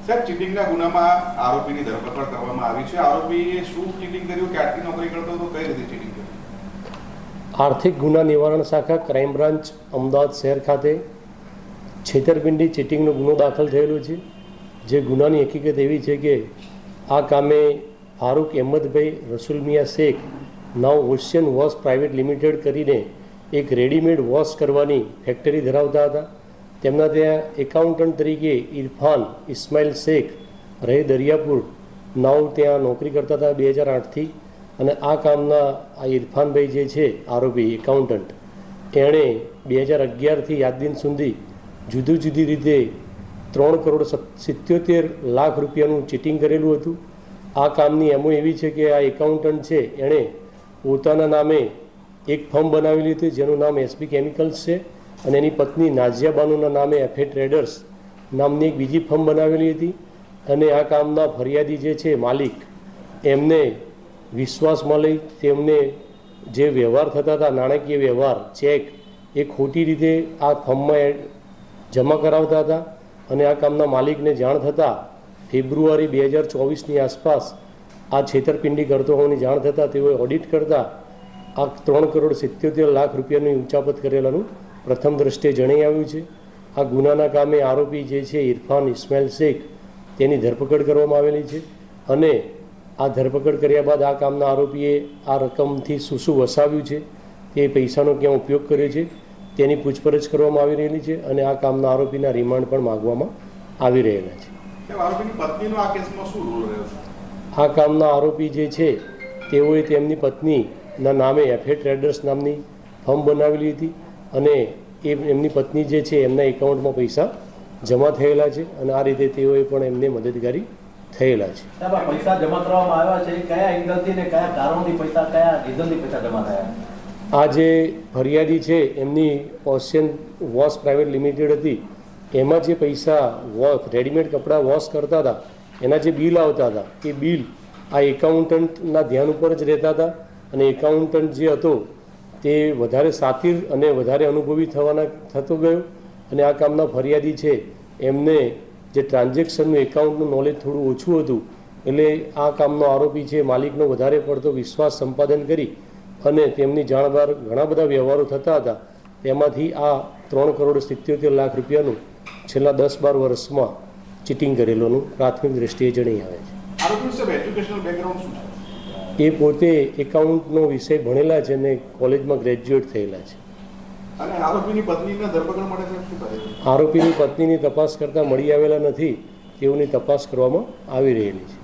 સાહેબ, ચીટિંગના ગુનામાં આરોપીની ધરપકડ કરવામાં આવી છે. આરોપીએ શું ચીટિંગ કર્યું, ક્યાંથી નોકરી કરતો હતો, કઈ રીતે ચીટિંગ કર્યું? આર્થિક ગુના નિવારણ શાખા ક્રાઇમ બ્રાન્ચ અમદાવાદ શહેર ખાતે છેતરપિંડી ચીટિંગનો ગુનો દાખલ થયેલો છે. જે ગુનાની હકીકત એવી છે કે આ કામે ફારૂક અહેમદભાઈ રસુલ મિયા શેખ નાવ ઓશિયન વોશ પ્રાઇવેટ લિમિટેડ કરીને એક રેડીમેડ વોશ કરવાની ફેક્ટરી ધરાવતા હતા. તેમના ત્યાં એકાઉન્ટન્ટ તરીકે ઇરફાન ઇસ્માઇલ શેખ રહે દરિયાપુર નાવ ત્યાં નોકરી કરતા હતા 2008થી. અને આ કામના આ ઇરફાનભાઈ જે છે આરોપી એકાઉન્ટન્ટ, એણે 2011થી યાદ દિન સુધી જુદી રીતે 3,77,00,000 રૂપિયાનું ચીટિંગ કરેલું હતું. આ કામની એમો એવી છે કે આ એકાઉન્ટન્ટ છે એણે પોતાના નામે એક ફર્મ બનાવેલી હતી જેનું નામ એસબી કેમિકલ્સ છે, અને એની પત્ની નાઝિયા બાનુના નામે એફએ ટ્રેડર્સ નામની એક બીજી ફર્મ બનાવેલી હતી. અને આ કામના ફરિયાદી જે છે માલિક, એમને વિશ્વાસમાં લઈ તેમને જે વ્યવહાર થતા હતા, નાણાકીય વ્યવહાર, ચેક, એ ખોટી રીતે આ ફર્મમાં જમા કરાવતા હતા. અને આ કામના માલિકને જાણ થતાં ફેબ્રુઆરી 2024ની આસપાસ આ છેતરપિંડી કરતો હોવાની જાણ થતાં તેઓએ ઓડિટ કરતાં આ 3,77,00,000 રૂપિયાની ઉચાપત કરેલાનું પ્રથમ દ્રષ્ટિએ જણાઈ આવ્યું છે. આ ગુનાના કામે આરોપી જે છે ઇરફાન ઇસ્માઇલ શેખ, તેની ધરપકડ કરવામાં આવેલી છે. અને આ ધરપકડ કર્યા બાદ આ કામના આરોપીએ આ રકમથી શું વસાવ્યું છે, તે પૈસાનો ક્યાં ઉપયોગ કર્યો છે, તેની પૂછપરછ કરવામાં આવી રહેલી છે. અને આ કામના આરોપીના રિમાન્ડ પણ માગવામાં આવી રહેલા છે. આરોપીની પત્નીનો આ કેસમાં શું રોલ રહ્યો છે? આ કામના આરોપી જે છે તેઓએ તેમની પત્નીના નામે એફએ ટ્રેડર્સ નામની ફર્મ બનાવેલી હતી, અને એમની પત્ની જે છે એમના એકાઉન્ટમાં પૈસા જમા થયેલા છે. અને આ રીતે તેઓએ પણ એમને મદદગારી થયેલા છે. પૈસા જમા કરવામાં આવ્યા છે, કયા એંગલથી ને કયા કારણોથી પૈસા, કયા રીઝનથી પૈસા જમા થયા? આ જે ફરિયાદી છે એમની ઓશિયન વોશ પ્રાઇવેટ લિમિટેડ હતી, એમાં જે પૈસા રેડીમેડ કપડાં વોશ કરતા હતા એના જે બિલ આવતા હતા, એ બિલ આ એકાઉન્ટન્ટના ધ્યાન ઉપર જ રહેતા હતા. અને એકાઉન્ટન્ટ જે હતો તે વધારે સાતીર અને વધારે અનુભવી થતો ગયો. અને આ કામના ફરિયાદી છે એમને જે ટ્રાન્ઝેક્શનનું એકાઉન્ટનું નોલેજ થોડું ઓછું હતું, એટલે આ કામનો આરોપી છે માલિકનો વધારે પડતો વિશ્વાસ સંપાદન કરી અને તેમની જાણ બહાર ઘણા બધા વ્યવહારો થતા હતા. તેમાંથી આ 3,77,00,000 રૂપિયાનું છેલ્લા 10-12 વર્ષમાં ચીટિંગ કરેલું પ્રાથમિક દ્રષ્ટિએ જણાઈ આવે છે. એ પોતે એકાઉન્ટનો વિષય ભણેલા છે અને કોલેજમાં ગ્રેજ્યુએટ થયેલા છે. આરોપીની પત્નીની તપાસ કરતાં મળી આવેલા નથી, તેઓની તપાસ કરવામાં આવી રહેલી છે.